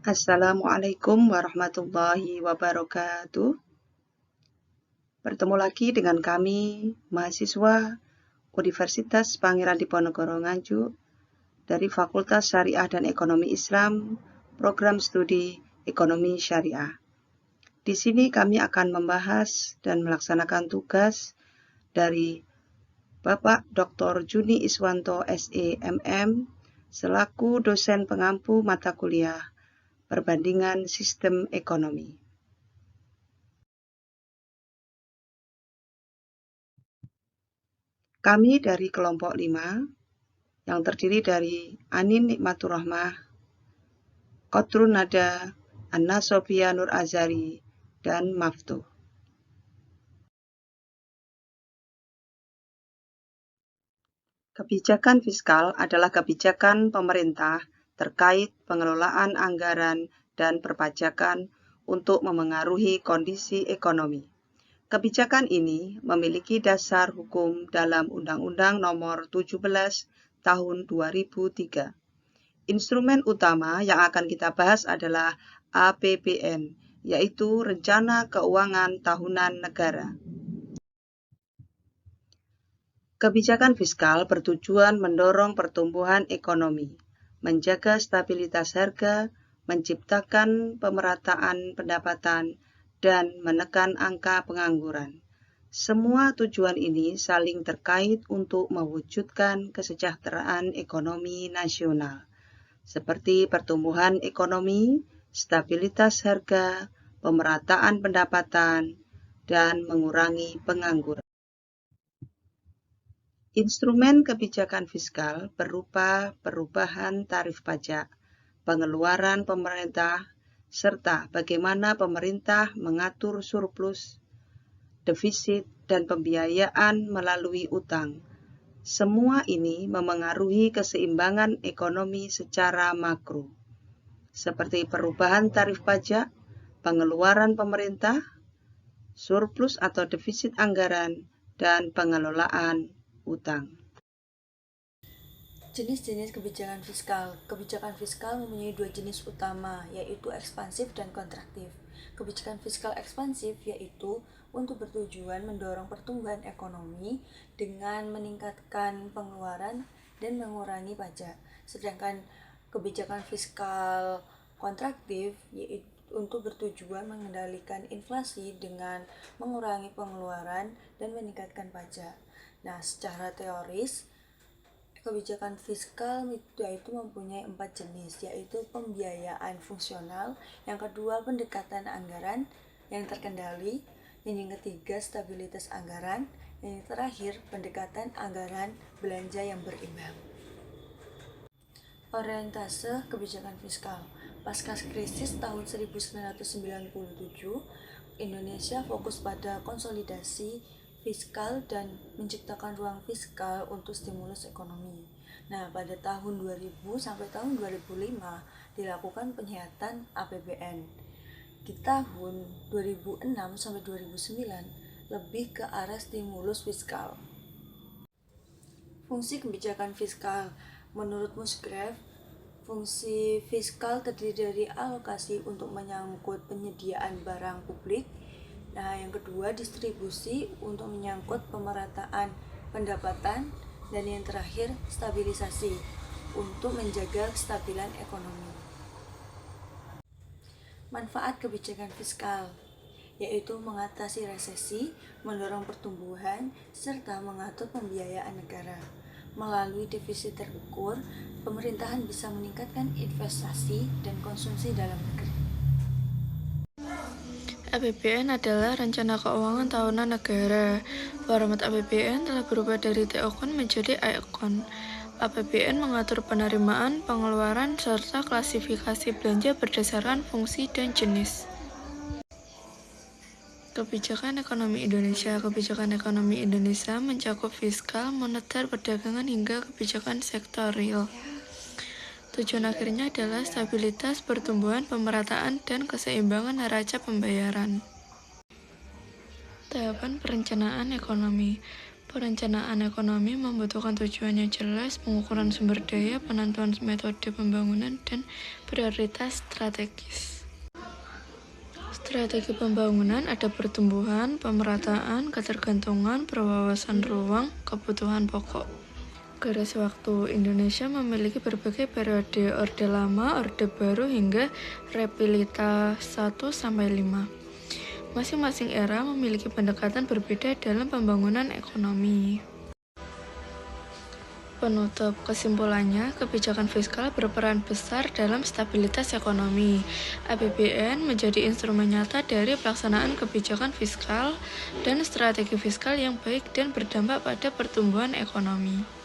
Assalamualaikum warahmatullahi wabarakatuh. Bertemu lagi dengan kami, mahasiswa Universitas Pangeran Diponegoro Nganjuk dari Fakultas Syariah dan Ekonomi Islam, Program Studi Ekonomi Syariah. Di sini kami akan membahas dan melaksanakan tugas dari Bapak Dr. Juni Iswanto SEMM selaku dosen pengampu mata kuliah Perbandingan Sistem Ekonomi. Kami dari kelompok 5 yang terdiri dari Anin Nikmatur Rahmah, Qatrun Nada, Anna Sofia Nur Azari, dan Maftuh. Kebijakan fiskal adalah kebijakan pemerintah terkait pengelolaan anggaran dan perpajakan untuk memengaruhi kondisi ekonomi. Kebijakan ini memiliki dasar hukum dalam Undang-Undang Nomor 17 Tahun 2003. Instrumen utama yang akan kita bahas adalah APBN, yaitu Rencana Keuangan Tahunan Negara. Kebijakan fiskal bertujuan mendorong pertumbuhan ekonomi, menjaga stabilitas harga, menciptakan pemerataan pendapatan, dan menekan angka pengangguran. Semua tujuan ini saling terkait untuk mewujudkan kesejahteraan ekonomi nasional, seperti pertumbuhan ekonomi, stabilitas harga, pemerataan pendapatan, dan mengurangi pengangguran. Instrumen kebijakan fiskal berupa perubahan tarif pajak, pengeluaran pemerintah, serta bagaimana pemerintah mengatur surplus, defisit, dan pembiayaan melalui utang. Semua ini memengaruhi keseimbangan ekonomi secara makro, seperti perubahan tarif pajak, pengeluaran pemerintah, surplus atau defisit anggaran, dan pengelolaan utang. Jenis-jenis kebijakan fiskal. Kebijakan fiskal mempunyai dua jenis utama, yaitu ekspansif dan kontraktif. Kebijakan fiskal ekspansif yaitu untuk bertujuan mendorong pertumbuhan ekonomi dengan meningkatkan pengeluaran dan mengurangi pajak. Sedangkan kebijakan fiskal kontraktif yaitu untuk bertujuan mengendalikan inflasi dengan mengurangi pengeluaran dan meningkatkan pajak. Nah, secara teoris, kebijakan fiskal itu mempunyai 4 jenis, yaitu pembiayaan fungsional, yang kedua pendekatan anggaran yang terkendali, yang ketiga stabilitas anggaran, yang terakhir pendekatan anggaran belanja yang berimbang. Orientase kebijakan fiskal. Pasca krisis tahun 1997, Indonesia fokus pada konsolidasi fiskal dan menciptakan ruang fiskal untuk stimulus ekonomi. Nah, pada tahun 2000 sampai tahun 2005 dilakukan penyihatan APBN. Di tahun 2006 sampai 2009 lebih ke arah stimulus fiskal. Fungsi kebijakan fiskal. Menurut Musgrave, fungsi fiskal terdiri dari alokasi untuk menyangkut penyediaan barang publik. Nah, yang kedua distribusi untuk menyangkut pemerataan pendapatan, dan yang terakhir stabilisasi untuk menjaga kestabilan ekonomi. Manfaat kebijakan fiskal yaitu mengatasi resesi, mendorong pertumbuhan, serta mengatur pembiayaan negara. Melalui defisit terukur, pemerintahan bisa meningkatkan investasi dan konsumsi dalam negeri. APBN adalah Rencana Keuangan Tahunan Negara. Format APBN telah berubah dari T-Account menjadi I-Account. APBN mengatur penerimaan, pengeluaran, serta klasifikasi belanja berdasarkan fungsi dan jenis. Kebijakan Ekonomi Indonesia. Kebijakan Ekonomi Indonesia mencakup fiskal, moneter, perdagangan, hingga kebijakan sektorial. Tujuan akhirnya adalah stabilitas, pertumbuhan, pemerataan, dan keseimbangan neraca pembayaran. Tahapan perencanaan ekonomi. Perencanaan ekonomi membutuhkan tujuan yang jelas, pengukuran sumber daya, penentuan metode pembangunan, dan prioritas strategis. Strategi pembangunan ada pertumbuhan, pemerataan, ketergantungan, perwawasan ruang, kebutuhan pokok. Garis waktu Indonesia memiliki berbagai periode, Orde Lama, Orde Baru, hingga Repilita 1-5. Masing-masing era memiliki pendekatan berbeda dalam pembangunan ekonomi. Penutup, kesimpulannya, kebijakan fiskal berperan besar dalam stabilitas ekonomi. APBN menjadi instrumen nyata dari pelaksanaan kebijakan fiskal dan strategi fiskal yang baik dan berdampak pada pertumbuhan ekonomi.